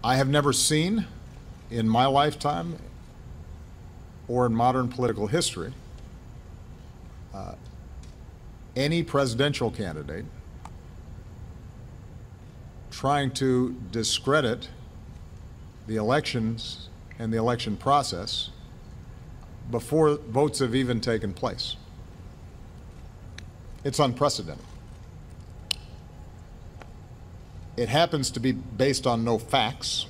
I have never seen in my lifetime or in modern political history any presidential candidate trying to discredit the elections and the election process before votes have even taken place. It's unprecedented. It happens to be based on no facts.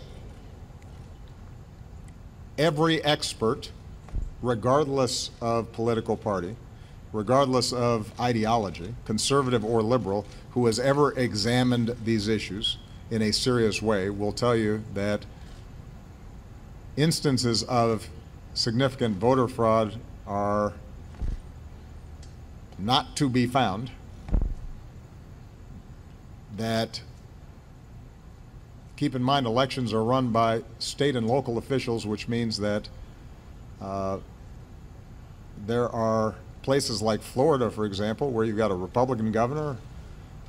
Every expert, regardless of political party, regardless of ideology, conservative or liberal, who has ever examined these issues in a serious way will tell you that instances of significant voter fraud are not to be found, that, keep in mind, elections are run by state and local officials, which means that there are places like Florida, for example, where you've got a Republican governor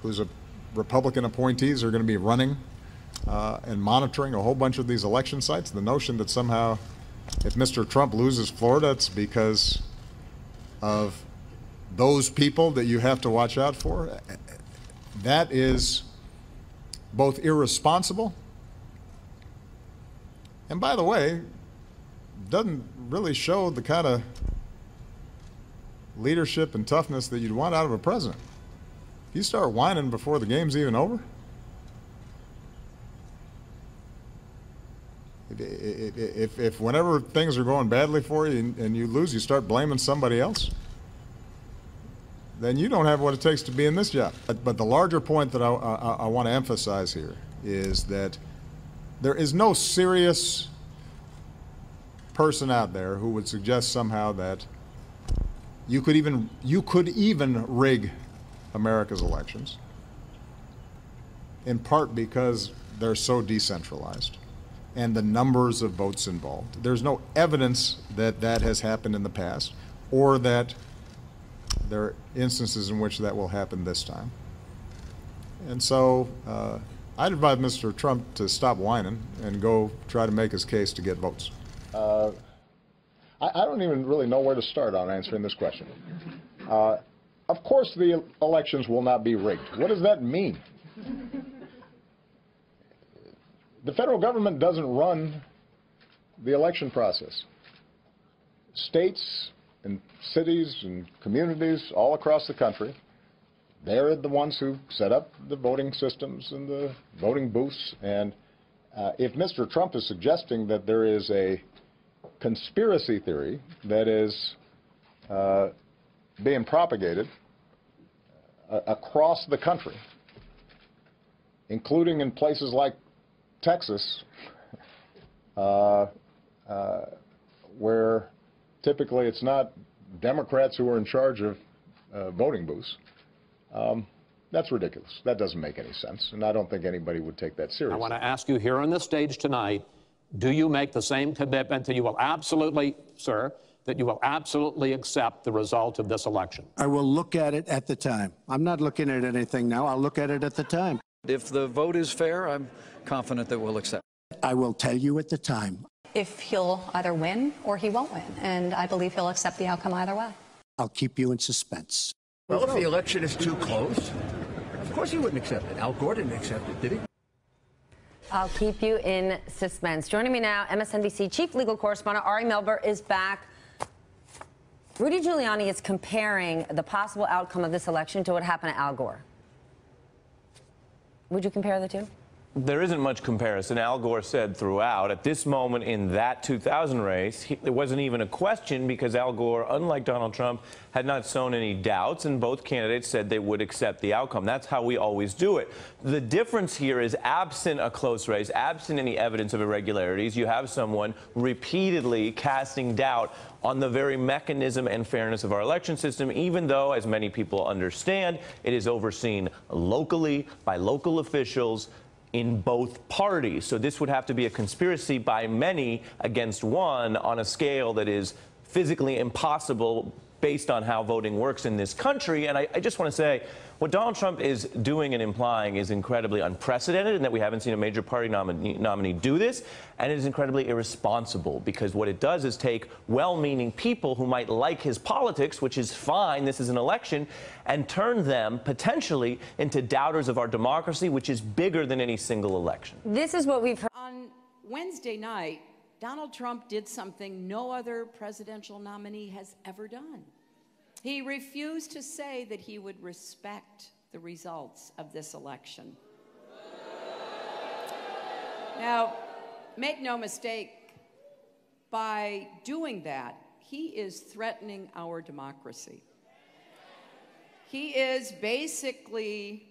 who's a Republican appointees are going to be running and monitoring a whole bunch of these election sites. The notion that somehow if Mr. Trump loses Florida, it's because of those people that you have to watch out for, that is both irresponsible and, by the way, doesn't really show the kind of leadership and toughness that you'd want out of a president. If you start whining before the game's even over, if whenever things are going badly for you and you lose, you start blaming somebody else, then you don't have what it takes to be in this job. But the larger point that I want to emphasize here is that there is no serious person out there who would suggest somehow that you could even rig America's elections, in part because they're so decentralized and the numbers of votes involved. There's no evidence that that has happened in the past or that there are instances in which that will happen this time. And so I'd advise Mr. Trump to stop whining and go try to make his case to get votes. I don't even really know where to start on answering this question. Of course the elections will not be rigged. What does that mean? The federal government doesn't run the election process. States and cities and communities all across the country, they're the ones who set up the voting systems and the voting booths. And if Mr. Trump is suggesting that there is a conspiracy theory that is being propagated across the country, including in places like Texas, where typically it's not Democrats who are in charge of voting booths, that's ridiculous. That doesn't make any sense, and I don't think anybody would take that seriously. I want to ask you here on the stage tonight, do you make the same commitment that you will absolutely, sir, that you will absolutely accept the result of this election? I will look at it at the time. I'm not looking at anything now. I'll look at it at the time. If the vote is fair, I'm confident that we'll accept. I will tell you at the time. If he'll either win or he won't win, and I believe he'll accept the outcome either way. I'll keep you in suspense. Well, if the election is too close, of course he wouldn't accept it. Al Gore didn't accept it, did he? I'll keep you in suspense. Joining me now, MSNBC chief legal correspondent Ari Melber is back. Rudy Giuliani is comparing the possible outcome of this election to what happened to Al Gore. Would you compare the two? There isn't much comparison. Al Gore said throughout, at this moment in that 2000 race, there wasn't even a question because Al Gore, unlike Donald Trump, had not sown any doubts, and both candidates said they would accept the outcome. That's how we always do it. The difference here is, absent a close race, absent any evidence of irregularities, you have someone repeatedly casting doubt on the very mechanism and fairness of our election system, even though, as many people understand, it is overseen locally by local officials in both parties. So this would have to be a conspiracy by many against one on a scale that is physically impossible based on how voting works in this country. And I just want to say, what Donald Trump is doing and implying is incredibly unprecedented, and that we haven't seen a major party nominee do this, and it is incredibly irresponsible, because what it does is take well-meaning people who might like his politics, which is fine, this is an election, and turn them potentially into doubters of our democracy, which is bigger than any single election. This is what we've heard. On Wednesday night, Donald Trump did something no other presidential nominee has ever done. He refused to say that he would respect the results of this election. Now, make no mistake, by doing that, he is threatening our democracy. He is basically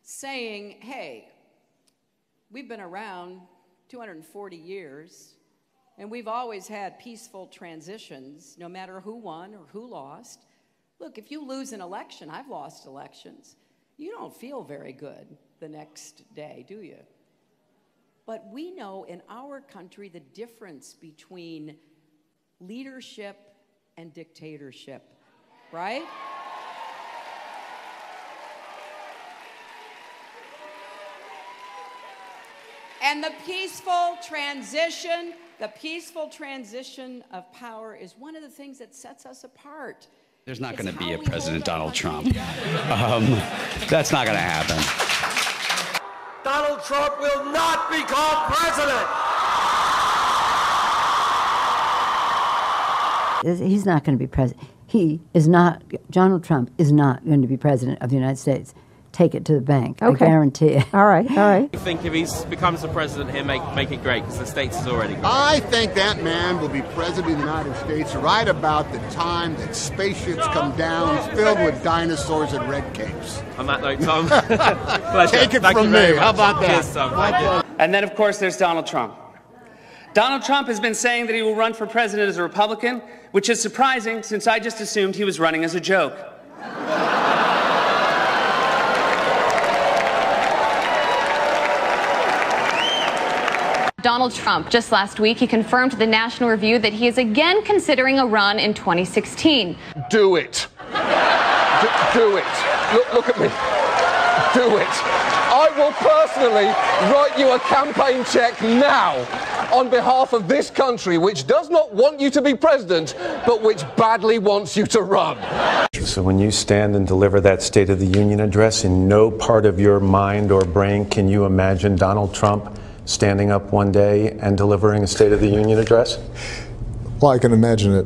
saying, hey, we've been around 240 years, and we've always had peaceful transitions, no matter who won or who lost. Look, if you lose an election, I've lost elections, you don't feel very good the next day, do you? But we know in our country the difference between leadership and dictatorship, right? And the peaceful transition of power is one of the things that sets us apart. There's not going to be a President Donald Trump. That's not going to happen. Donald Trump will not become president. He's not going to be president. Donald Trump is not going to be president of the United States. Take it to the bank. Okay. I guarantee it. All right, all right. I think if he becomes the president, he'll make it great, because the States is already great. I think that man will be president of the United States right about the time that spaceships come down filled with dinosaurs and red capes. On that note, Tom, take it from me. How about that? Cheers, Tom. And then, of course, there's Donald Trump. Donald Trump has been saying that he will run for president as a Republican, which is surprising since I just assumed he was running as a joke. Donald Trump, just last week, he confirmed to the National Review that he is again considering a run in 2016. Do it. Do it. Look at me. Do it. I will personally write you a campaign check now on behalf of this country, which does not want you to be president, but which badly wants you to run. So when you stand and deliver that State of the Union address, in no part of your mind or brain can you imagine Donald Trump standing up one day and delivering a State of the Union address? Well, I can imagine it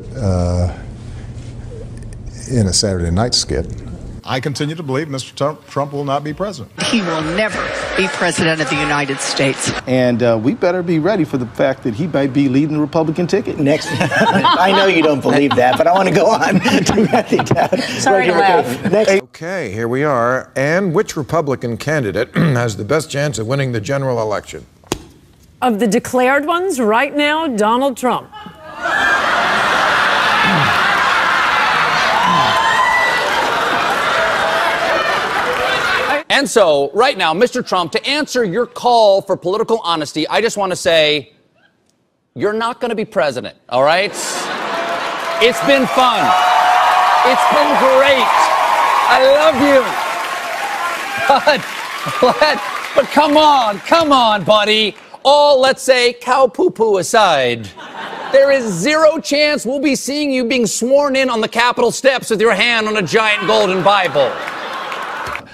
in a Saturday night skit. I continue to believe Mr. Trump will not be president. He will never be president of the United States. And we better be ready for the fact that he might be leading the Republican ticket. Next, I know you don't believe that, but I want to go on to Matthew Dowd. Sorry to laugh. Okay, here we are. And which Republican candidate has the best chance of winning the general election? Of the declared ones, right now, Donald Trump. And so, right now, Mr. Trump, to answer your call for political honesty, I just want to say, you're not going to be president, all right? It's been fun. It's been great. I love you. But come on, buddy. All, let's say, cow poo-poo aside, there is zero chance we'll be seeing you being sworn in on the Capitol steps with your hand on a giant golden Bible.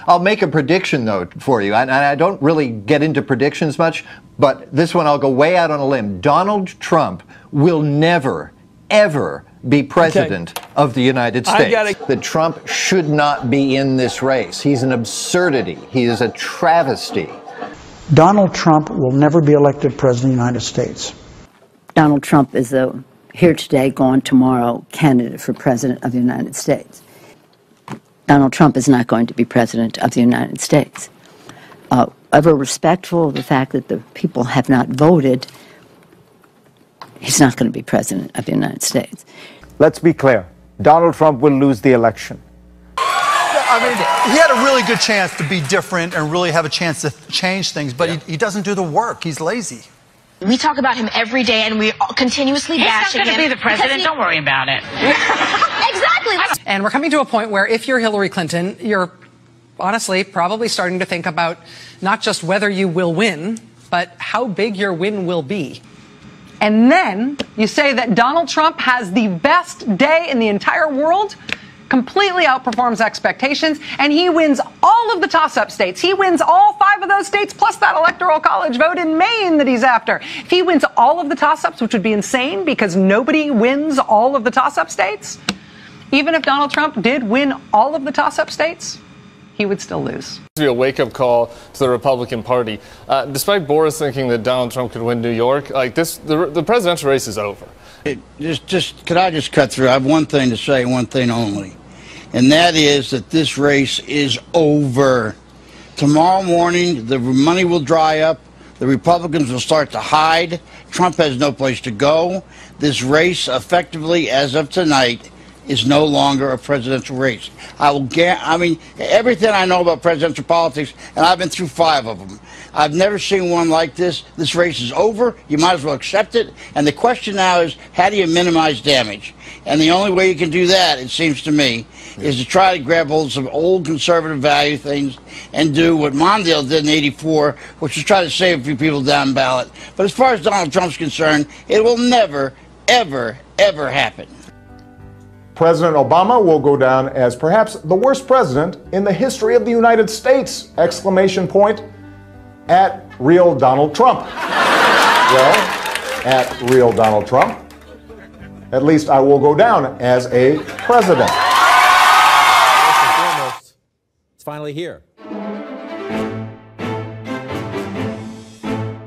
I'll make a prediction, though, for you. And I don't really get into predictions much, but this one I'll go way out on a limb. Donald Trump will never, ever be president of the United States. That Trump should not be in this race. He's an absurdity. He is a travesty. Donald Trump will never be elected president of the United States. Donald Trump is a here today, gone tomorrow candidate for president of the United States. Donald Trump is not going to be president of the United States. Ever respectful of the fact that the people have not voted, he's not going to be president of the United States. Let's be clear. Donald Trump will lose the election. I mean, he had a really good chance to be different and really have a chance to change things, but he doesn't do the work. He's lazy. We talk about him every day, and we continuously bash him. He's not going to be the president. Don't worry about it. Exactly. exactly. And we're coming to a point where if you're Hillary Clinton, you're honestly probably starting to think about not just whether you will win, but how big your win will be. And then you say that Donald Trump has the best day in the entire world, completely outperforms expectations, and he wins all of the toss-up states. He wins all 5 of those states, plus that electoral college vote in Maine that he's after. If he wins all of the toss-ups, which would be insane because nobody wins all of the toss-up states, even if Donald Trump did win all of the toss-up states, he would still lose. To be a wake-up call to the Republican Party. Despite Boris thinking that Donald Trump could win New York, like this, the presidential race is over. Could I just cut through? I have one thing to say, one thing only. And that is that this race is over. Tomorrow morning, the money will dry up. The Republicans will start to hide. Trump has no place to go. This race, effectively, as of tonight, is no longer a presidential race. I mean, everything I know about presidential politics, and I've been through 5 of them, I've never seen one like this. This race is over. You might as well accept it. And the question now is, how do you minimize damage? And the only way you can do that, it seems to me, is to try to grab hold of some old conservative value things and do what Mondale did in '84, which is try to save a few people down ballot. But as far as Donald Trump's concerned, it will never, ever, ever happen. President Obama will go down as perhaps the worst president in the history of the United States! Exclamation point at real Donald Trump. Well, at real Donald Trump, at least I will go down as a president. First and foremost, it's finally here.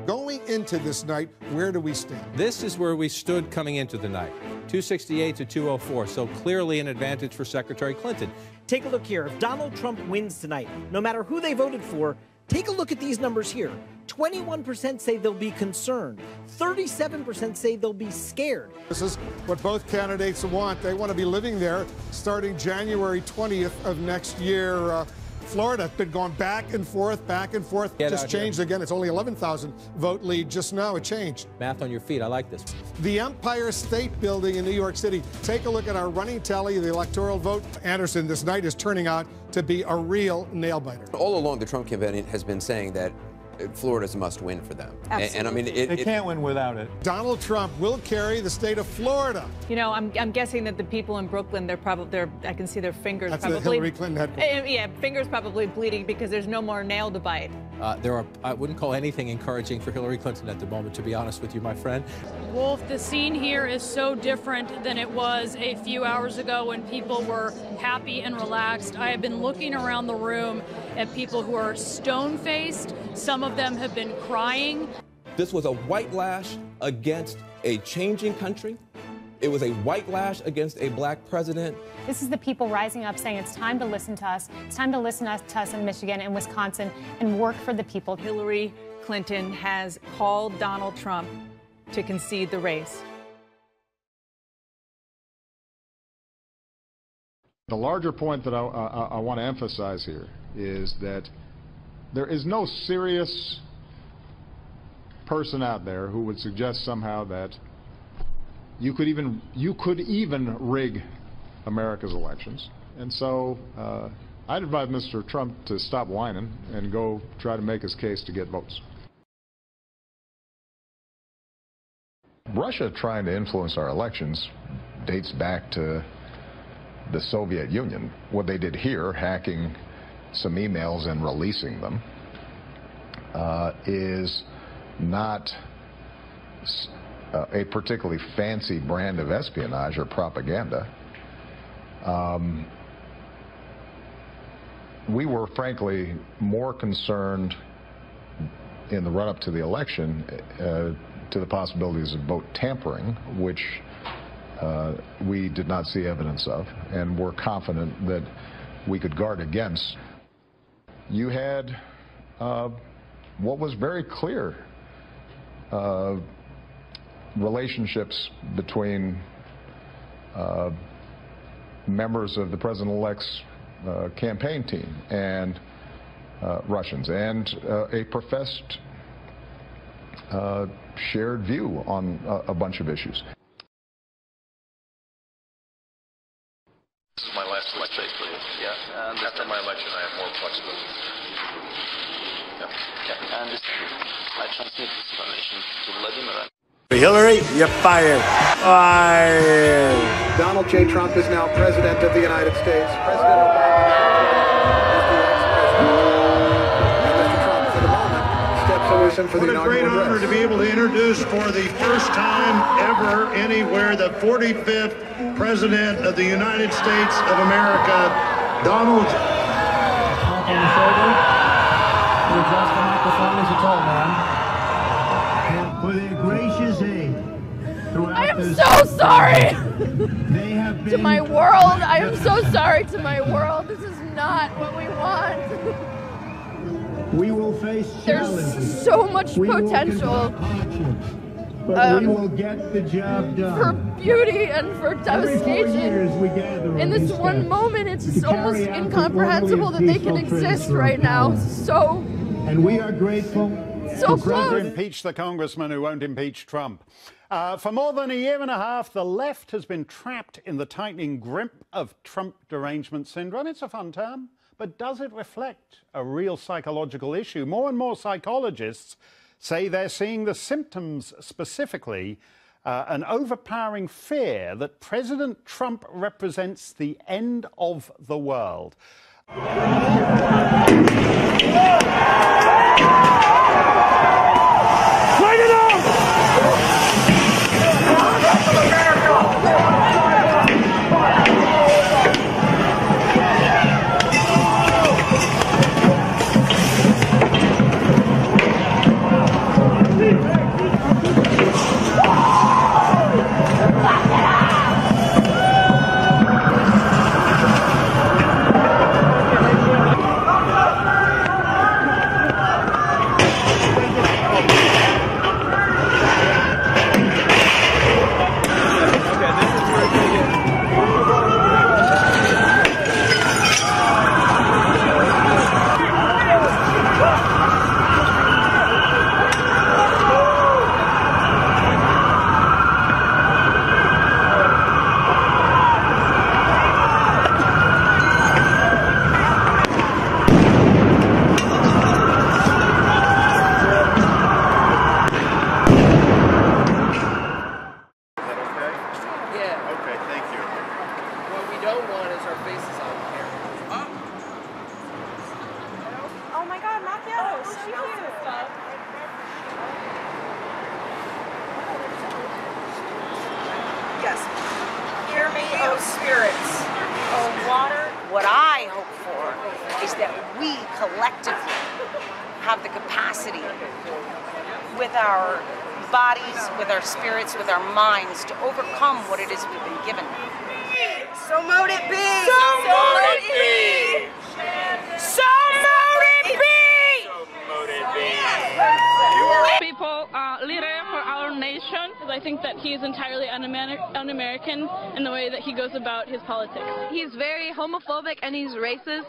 Going into this night, where do we stand? This is where we stood coming into the night. 268 to 204, so clearly an advantage for Secretary Clinton. Take a look here. If Donald Trump wins tonight, no matter who they voted for, take a look at these numbers here. 21% say they'll be concerned. 37% say they'll be scared. This is what both candidates want. They want to be living there starting January 20th of next year. Florida has been going back and forth, just changed again. It's only 11,000 vote lead just now. It changed. Math on your feet. I like this. The Empire State Building in New York City. Take a look at our running tally, the electoral vote. Anderson, this night is turning out to be a real nail-biter. All along, the Trump campaign has been saying that Florida's a must-win for them. And I mean, they can't win without it. Donald Trump will carry the state of Florida. You know, I'm guessing that the people in Brooklyn, I can see their fingers That's probably. The Hillary Clinton headquarters. Yeah, fingers probably bleeding because there's no more nail to bite. I wouldn't call anything encouraging for Hillary Clinton at the moment, to be honest with you, my friend. Wolf, the scene here is so different than it was a few hours ago when people were happy and relaxed. I have been looking around the room at people who are stone-faced. Some of them have been crying. This was a white lash against a changing country. It was a white lash against a black president. This is the people rising up saying it's time to listen to us. It's time to listen to us in Michigan and Wisconsin and work for the people. Hillary Clinton has called Donald Trump to concede the race. The larger point that I want to emphasize here is that there is no serious person out there who would suggest somehow that you could even rig America's elections. And so I'd advise Mr. Trump to stop whining and go try to make his case to get votes. Russia trying to influence our elections dates back to the Soviet Union. What they did here, hacking some emails and releasing them, is not a particularly fancy brand of espionage or propaganda. We were frankly more concerned in the run-up to the election to the possibilities of vote tampering, which we did not see evidence of, and we're confident that we could guard against. You had what was very clear relationships between members of the President-elect's campaign team and Russians, and a professed shared view on a bunch of issues. after my face, please. Yeah. After my election, I have more flexibility. Yeah. I understand. I transmit this information to Vladimir. Hillary, you're fired. Fired. Donald J. Trump is now president of the United States. President Obama is the ex-president. And Mr. Trump, for the moment, steps to listen for the inaugural What a great honor to be able to introduce for the first time ever anywhere the 45th President of the United States of America, Donald. On the shoulder. You adjust the microphone as you told, man. For their gracious aid. I am so sorry to my world. I am so sorry to my world. This is not what we want. We will face challenges. There's so much potential we will get the job done. for beauty and for devastation. We gather In this one moment, it's almost incomprehensible that they can exist right now. So, and we are grateful. So close. To impeach the congressman who won't impeach Trump. For more than a year and a half, the left has been trapped in the tightening grip of Trump derangement syndrome. It's a fun term, but does it reflect a real psychological issue? More and more psychologists say they're seeing the symptoms, specifically an overpowering fear that President Trump represents the end of the world. Light it up! Yes. Hear me, oh spirits, oh water. What I hope for is that we collectively have the capacity with our bodies, with our spirits, with our minds to overcome what it is we've been given. So mote it be! So mote it be! So mote it be! People, leader for our nation, because I think that he is entirely un-American in the way that he goes about his politics. He's very homophobic and he's racist,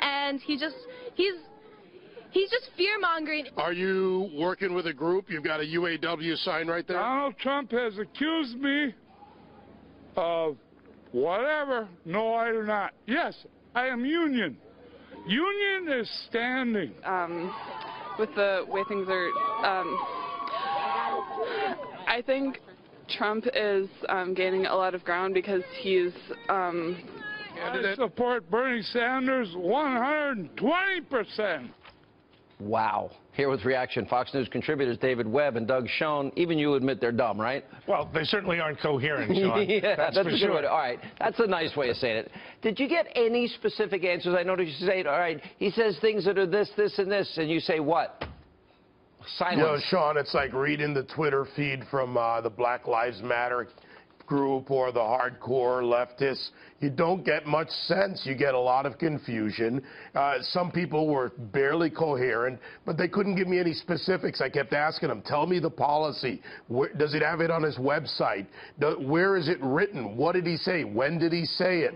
and he's just fear-mongering. Are you working with a group? You've got a UAW sign right there. Donald Trump has accused me of whatever. No, I do not. Yes, I am union. Union is standing. With the way things are, I think Trump is gaining a lot of ground because he's I support Bernie Sanders 120%. Wow. Here with reaction, Fox News contributors David Webb and Doug Schoen. Even you admit they're dumb, right? Well, they certainly aren't coherent, Sean. Yeah, that's for a good sure. way to, all right, that's a nice way of saying it. Did you get any specific answers? I noticed you say, all right, he says things that are this, this, and this, and you say what? Silence. You know, Sean, it's like reading the Twitter feed from the Black Lives Matter group or the hardcore leftists. You don't get much sense. You get a lot of confusion. Some people were barely coherent, but they couldn't give me any specifics. I kept asking them, tell me the policy. Does it have it on his website? Where is it written? What did he say? When did he say it?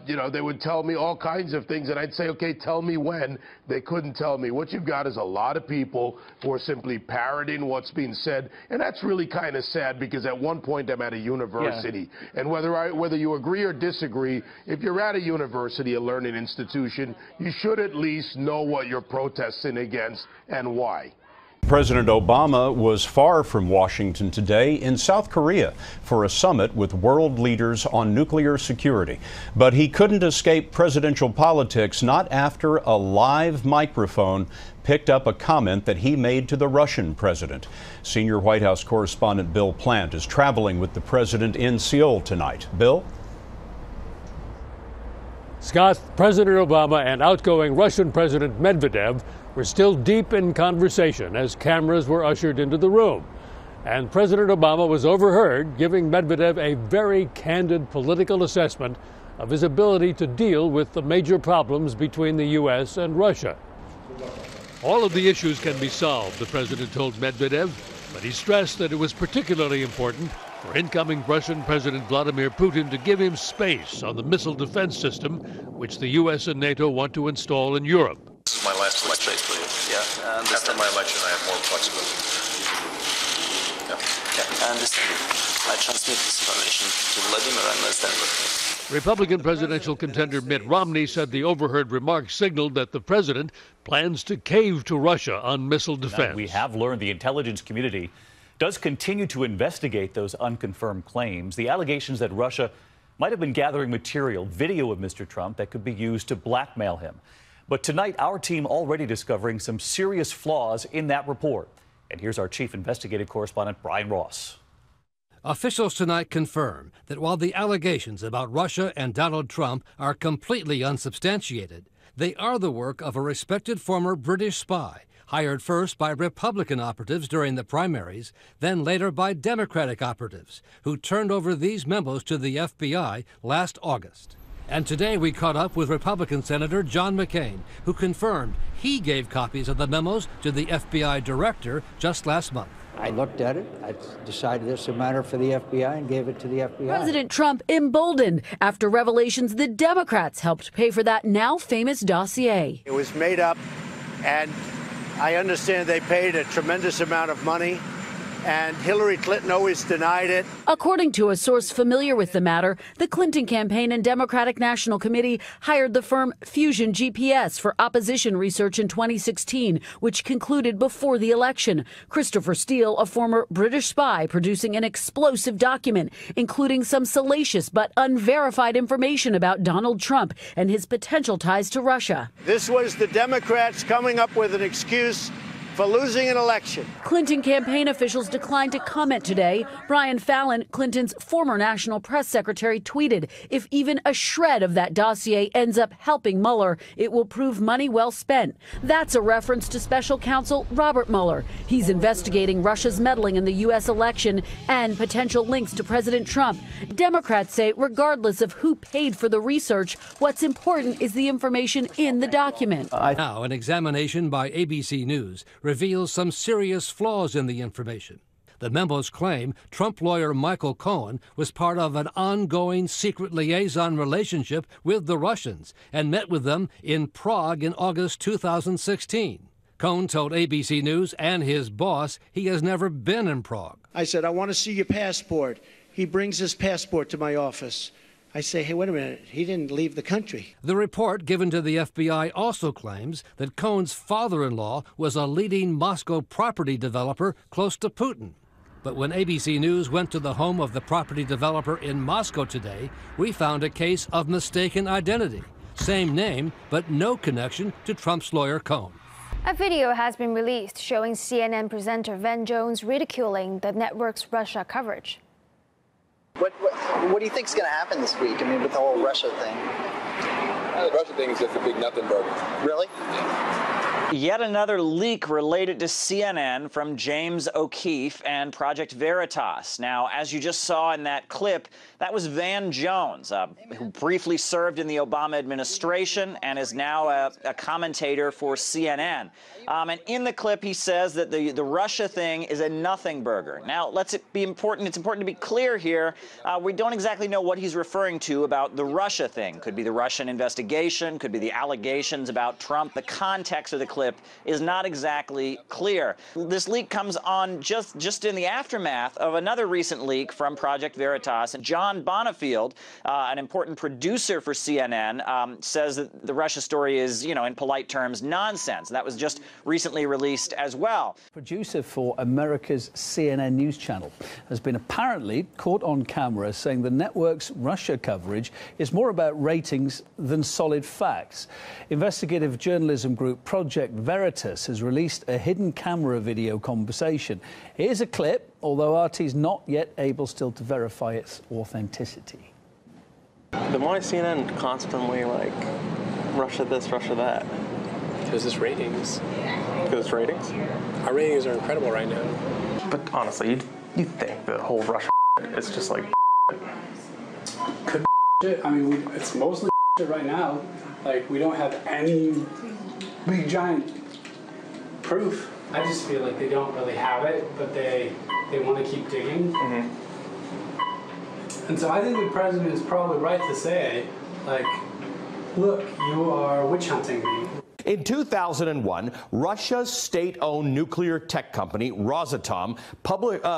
You know, they would tell me all kinds of things, and I'd say, okay, tell me when. They couldn't tell me. What you've got is a lot of people who are simply parroting what's being said, and that's really kind of sad because at one point I'm at a university, and whether you agree or disagree disagree. If you're at a university, a learning institution, you should at least know what you're protesting against and why. President Obama was far from Washington today in South Korea for a summit with world leaders on nuclear security. But he couldn't escape presidential politics, not after a live microphone picked up a comment that he made to the Russian president. Senior White House correspondent Bill Plant is traveling with the president in Seoul tonight. Bill? Scott, President Obama and outgoing Russian President Medvedev were still deep in conversation as cameras were ushered into the room. And President Obama was overheard giving Medvedev a very candid political assessment of his ability to deal with the major problems between the U.S. and Russia. All of the issues can be solved, the president told Medvedev, but he stressed that it was particularly important for incoming Russian President Vladimir Putin to give him space on the missile defense system, which the U.S. and NATO want to install in Europe. This is my last election for you. Yeah, and after my election, I have more flexibility. Yeah, I understand. I transmit this information to Vladimir and stand with me. Republican presidential contender Mitt Romney said the overheard remarks signaled that the president plans to cave to Russia on missile defense. We have learned the intelligence community does continue to investigate those unconfirmed claims, the allegations that Russia might have been gathering material, video of Mr. Trump that could be used to blackmail him. But tonight, our team already discovering some serious flaws in that report. And here's our chief investigative correspondent, Brian Ross. Officials tonight confirm that while the allegations about Russia and Donald Trump are completely unsubstantiated, they are the work of a respected former British spy, hired first by Republican operatives during the primaries, then later by Democratic operatives, who turned over these memos to the FBI last August. And today we caught up with Republican Senator John McCain, who confirmed he gave copies of the memos to the FBI director just last month. I looked at it, I decided this is a matter for the FBI and gave it to the FBI. President Trump emboldened after revelations the Democrats helped pay for that now famous dossier. It was made up, and I understand they paid a tremendous amount of money, and Hillary Clinton always denied it. According to a source familiar with the matter, the Clinton campaign and Democratic National Committee hired the firm Fusion GPS for opposition research in 2016, which concluded before the election. Christopher Steele, a former British spy, producing an explosive document, including some salacious but unverified information about Donald Trump and his potential ties to Russia. This was the Democrats coming up with an excuse for losing an election. Clinton campaign officials declined to comment today. Brian Fallon, Clinton's former national press secretary, tweeted, "If even a shred of that dossier ends up helping Mueller, it will prove money well spent." That's a reference to special counsel Robert Mueller. He's investigating Russia's meddling in the U.S. election and potential links to President Trump. Democrats say regardless of who paid for the research, what's important is the information in the document. Now, an examination by ABC News reveals some serious flaws in the information. The memos claim Trump lawyer Michael Cohen was part of an ongoing secret liaison relationship with the Russians and met with them in Prague in August 2016. Cohen told ABC News and his boss he has never been in Prague. I said, I want to see your passport. He brings his passport to my office. I say, hey, wait a minute, he didn't leave the country. The report given to the FBI also claims that Cohen's father-in-law was a leading Moscow property developer close to Putin. But when ABC News went to the home of the property developer in Moscow today, we found a case of mistaken identity. Same name, but no connection to Trump's lawyer Cohen. A video has been released showing CNN presenter Van Jones ridiculing the network's Russia coverage. What do you think is going to happen this week? I mean, with the whole Russia thing. The Russia thing is just a big nothing burger. Really? Yet another leak related to CNN from James O'Keefe and Project Veritas. Now, as you just saw in that clip, that was Van Jones, who briefly served in the Obama administration and is now a commentator for CNN. And in the clip, he says that the Russia thing is a nothing burger. Now, it's important to be clear here. We don't exactly know what he's referring to about the Russia thing. Could be the Russian investigation, could be the allegations about Trump. The context of the clip clip is not exactly clear. This leak comes on just in the aftermath of another recent leak from Project Veritas. And John Bonifield, an important producer for CNN, says that the Russia story is, in polite terms, nonsense. That was just recently released as well. Producer for America's CNN News Channel has been apparently caught on camera saying the network's Russia coverage is more about ratings than solid facts. Investigative journalism group Project Veritas has released a hidden camera video conversation. Here's a clip, although RT's not yet able still to verify its authenticity. Then why is CNN constantly like Russia this, Russia that? Because it's ratings. Because it's ratings? Our ratings are incredible right now. But honestly, you think the whole Russia is just like could shit. I mean, it's mostly shit right now. Like, we don't have any big giant proof. I just feel like they don't really have it, but they want to keep digging. And so I think the president is probably right to say, like, look, you are witch hunting me. In 2001, Russia's state-owned nuclear tech company, Rosatom,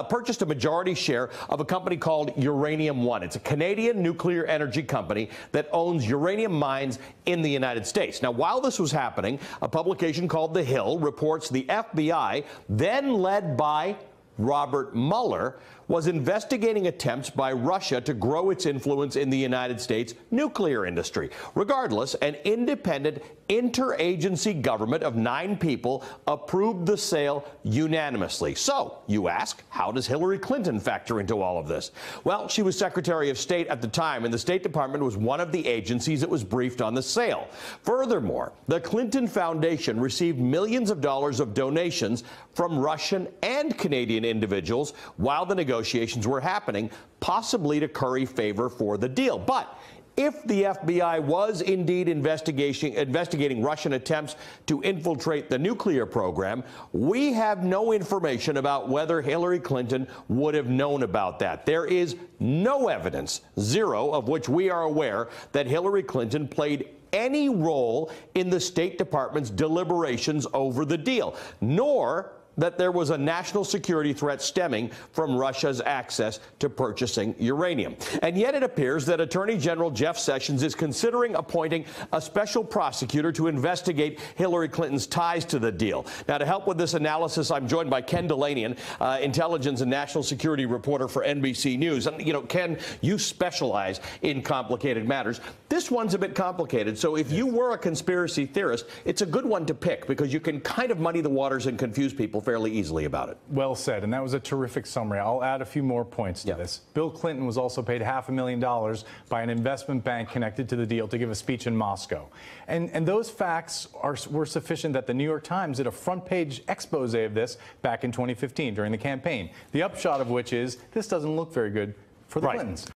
purchased a majority share of a company called Uranium One. It's a Canadian nuclear energy company that owns uranium mines in the United States. Now, while this was happening, a publication called The Hill reports the FBI, then led by Robert Mueller, was investigating attempts by Russia to grow its influence in the United States nuclear industry. Regardless, an independent interagency government of 9 people approved the sale unanimously. So, you ask, how does Hillary Clinton factor into all of this? Well, she was Secretary of State at the time, and the State Department was one of the agencies that was briefed on the sale. Furthermore, the Clinton Foundation received millions of dollars of donations from Russian and Canadian individuals while the negotiations were happening, possibly to curry favor for the deal. But if the FBI was indeed investigating Russian attempts to infiltrate the nuclear program, we have no information about whether Hillary Clinton would have known about that. There is no evidence, zero of which we are aware, that Hillary Clinton played any role in the State Department's deliberations over the deal, nor that there was a national security threat stemming from Russia's access to purchasing uranium. And yet it appears that Attorney General Jeff Sessions is considering appointing a special prosecutor to investigate Hillary Clinton's ties to the deal. Now, to help with this analysis, I'm joined by Ken Dilanian, intelligence and national security reporter for NBC News. And, Ken, you specialize in complicated matters. This one's a bit complicated, so if you were a conspiracy theorist, it's a good one to pick because you can kind of muddy the waters and confuse people fairly easily about it. Well said, and that was a terrific summary. I'll add a few more points to this. Bill Clinton was also paid $500,000 by an investment bank connected to the deal to give a speech in Moscow. And those facts were sufficient that the New York Times did a front-page expose of this back in 2015 during the campaign. The upshot of which is this doesn't look very good for the Clintons.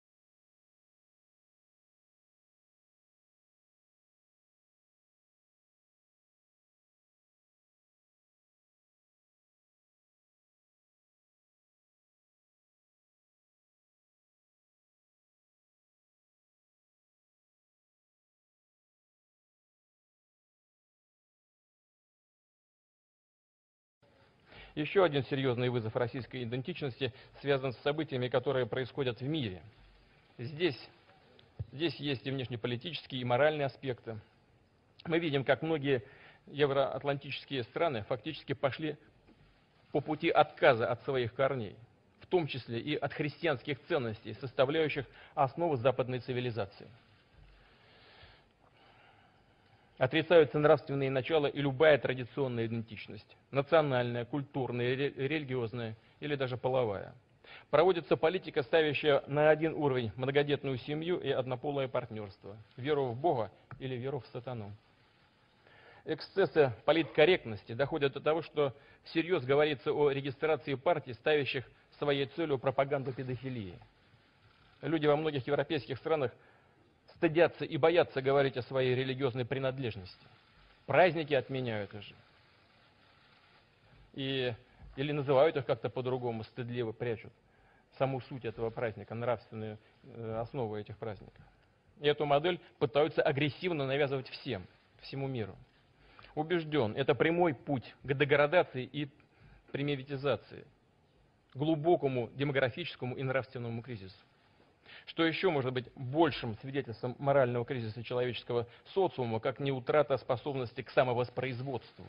Еще один серьезный вызов российской идентичности связан с событиями, которые происходят в мире. Здесь есть и внешнеполитические, и моральные аспекты. Мы видим, как многие евроатлантические страны фактически пошли по пути отказа от своих корней, в том числе и от христианских ценностей, составляющих основу западной цивилизации. Отрицаются нравственные начала и любая традиционная идентичность, национальная, культурная, религиозная или даже половая. Проводится политика, ставящая на один уровень многодетную семью и однополое партнерство, веру в Бога или веру в сатану. Эксцессы политкорректности доходят до того, что всерьез говорится о регистрации партий, ставящих своей целью пропаганду педофилии. Люди во многих европейских странах стыдятся и боятся говорить о своей религиозной принадлежности. Праздники отменяют уже. Или называют их как-то по-другому, стыдливо прячут саму суть этого праздника, нравственную основу этих праздников. И эту модель пытаются агрессивно навязывать всему миру. Убежден, это прямой путь к деградации и примитивизации, глубокому демографическому и нравственному кризису. Что еще может быть большим свидетельством морального кризиса человеческого социума, как не утрата способности к самовоспроизводству?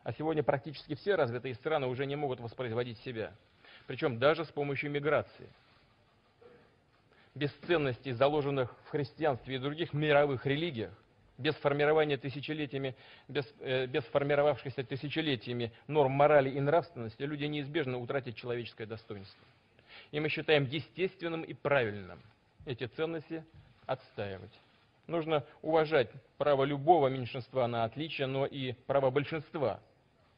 А сегодня практически все развитые страны уже не могут воспроизводить себя, причем даже с помощью миграции. Без ценностей, заложенных в христианстве и других мировых религиях, без формирования без формировавшихся тысячелетиями норм морали и нравственности, люди неизбежно утратят человеческое достоинство. И мы считаем естественным и правильным эти ценности отстаивать. Нужно уважать право любого меньшинства на отличие, но и право большинства.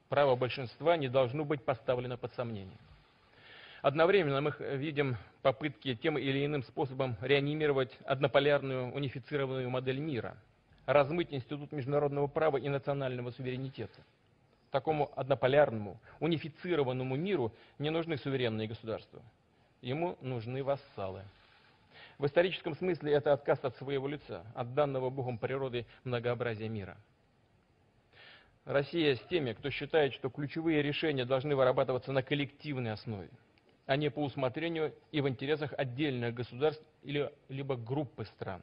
Право большинства не должно быть поставлено под сомнение. Одновременно мы видим попытки тем или иным способом реанимировать однополярную унифицированную модель мира, размыть институт международного права и национального суверенитета. Такому однополярному, унифицированному миру не нужны суверенные государства. Ему нужны вассалы. В историческом смысле это отказ от своего лица, от данного Богом природы многообразия мира. Россия с теми, кто считает, что ключевые решения должны вырабатываться на коллективной основе, а не по усмотрению и в интересах отдельных государств либо группы стран.